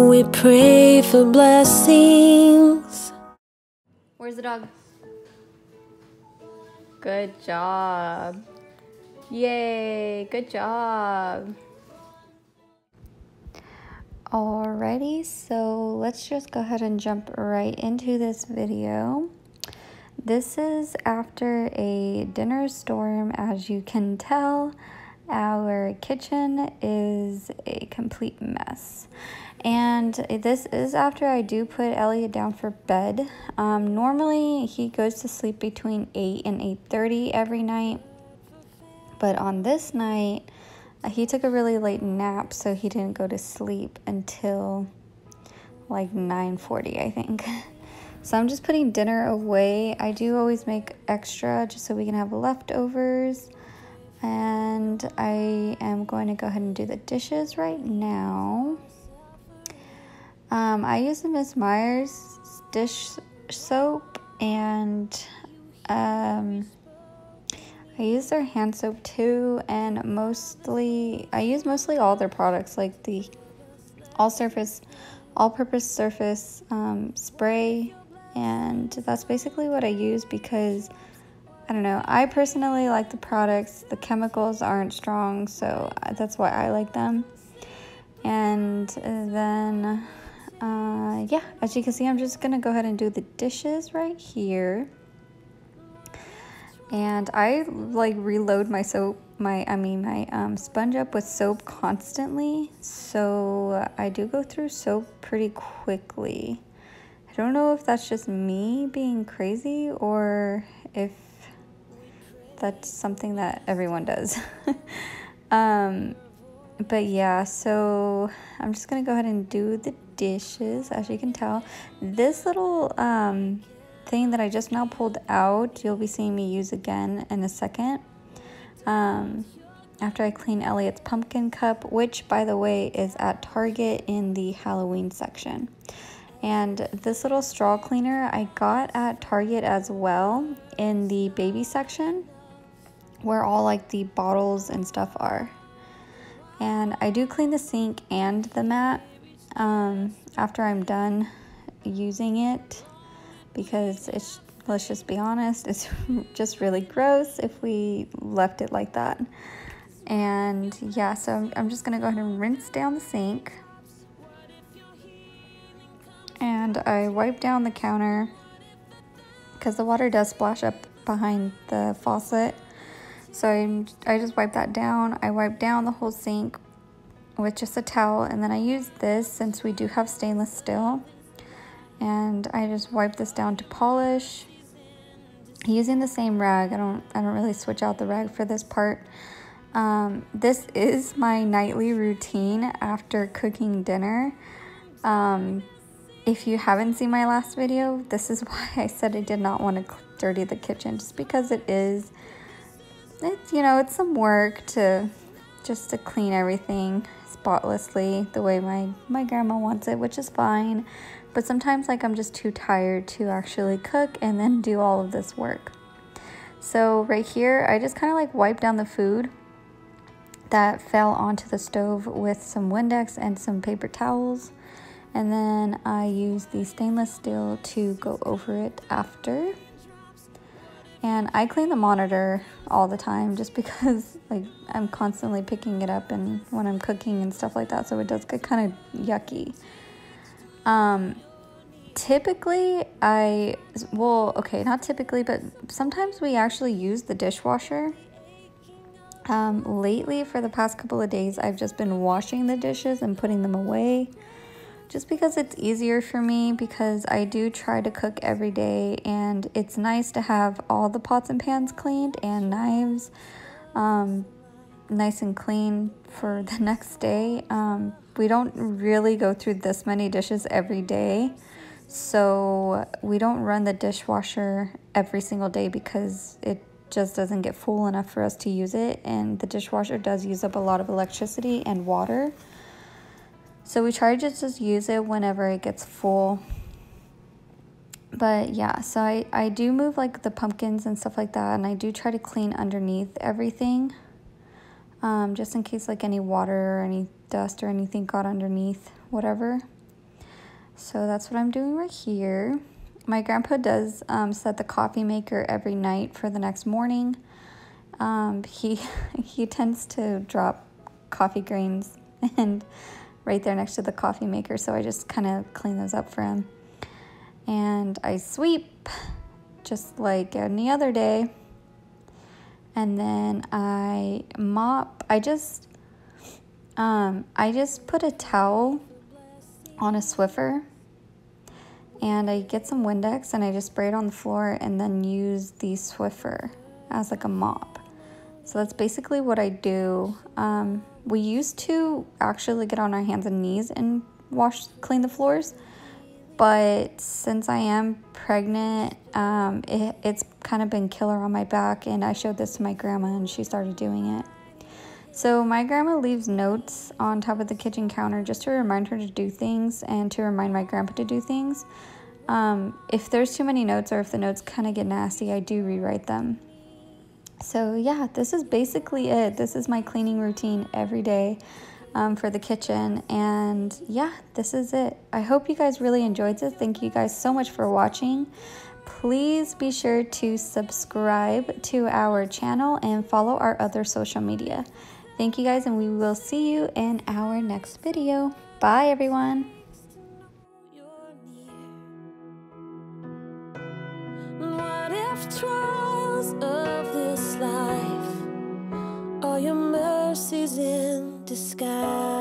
we pray for blessings. Where's the dog? Good job. Yay, good job. Alrighty, so let's just go ahead and jump right into this video. This is after a dinner storm. As you can tell, our kitchen is a complete mess. And this is after I do put Elliot down for bed. Normally he goes to sleep between 8 and 8:30 every night. But on this night, he took a really late nap, so he didn't go to sleep until like 9:40, I think. So I'm just putting dinner away. I do always make extra just so we can have leftovers. And I am going to go ahead and do the dishes right now. I use the Miss Myers dish soap, and I use their hand soap too, and I use mostly all their products, like the all-purpose surface spray, and that's basically what I use because, I don't know, I personally like the products. The chemicals aren't strong, so that's why I like them. And then, yeah, as you can see, I'm just gonna go ahead and do the dishes right here. And I like reload my soap, my sponge up with soap constantly. So I do go through soap pretty quickly. I don't know if that's just me being crazy or if that's something that everyone does. But yeah, so I'm just gonna go ahead and do the dishes. As you can tell, this little thing that I just now pulled out, you'll be seeing me use again in a second, after I clean Elliot's pumpkin cup, which by the way is at Target in the Halloween section. And this little straw cleaner I got at Target as well in the baby section, where all like the bottles and stuff are. And I do clean the sink and the mat after I'm done using it, because let's just be honest, it's just really gross if we left it like that. And yeah, so I'm just gonna go ahead and rinse down the sink. And I wipe down the counter because the water does splash up behind the faucet. So I just wipe that down. I wipe down the whole sink with just a towel, and then I use this since we do have stainless steel. And I just wipe this down to polish using the same rag. I don't really switch out the rag for this part. This is my nightly routine after cooking dinner. If you haven't seen my last video, this is why I said I did not want to dirty the kitchen, just because it's some work to clean everything spotlessly the way my grandma wants it, which is fine. But sometimes like I'm just too tired to actually cook and then do all of this work. So right here, I just kind of like wipe down the food that fell onto the stove with some Windex and some paper towels. And then I use the stainless steel to go over it after. And I clean the monitor all the time just because like I'm constantly picking it up and when I'm cooking and stuff like that, so it does get kind of yucky. Typically not typically, but sometimes we actually use the dishwasher. Lately, for the past couple of days, I've just been washing the dishes and putting them away, just because it's easier for me, because I do try to cook every day, and it's nice to have all the pots and pans cleaned and knives nice and clean for the next day. We don't really go through this many dishes every day, so we don't run the dishwasher every single day because it just doesn't get full enough for us to use it, and the dishwasher does use up a lot of electricity and water. So we try to just use it whenever it gets full. But yeah, so I do move like the pumpkins and stuff like that, and I do try to clean underneath everything, just in case like any water or any dust or anything got underneath, whatever. So that's what I'm doing right here. My grandpa does set the coffee maker every night for the next morning. He tends to drop coffee grains and right there next to the coffee maker, so I just kind of clean those up for him. And I sweep just like any other day. And then I mop. I just put a towel on a Swiffer, and I get some Windex and I just spray it on the floor and then use the Swiffer as like a mop. So that's basically what I do. We used to actually get on our hands and knees and clean the floors, but since I am pregnant, it's kind of been killer on my back, and I showed this to my grandma and she started doing it. So my grandma leaves notes on top of the kitchen counter just to remind her to do things and to remind my grandpa to do things. If there's too many notes or if the notes kind of get nasty, I do rewrite them. So yeah, this is basically it. This is my cleaning routine every day for the kitchen. And yeah, this is it. I hope you guys really enjoyed this. Thank you guys so much for watching. Please be sure to subscribe to our channel and follow our other social media. Thank you guys, and we will see you in our next video. Bye, everyone. What if trials of this life are your mercies in disguise?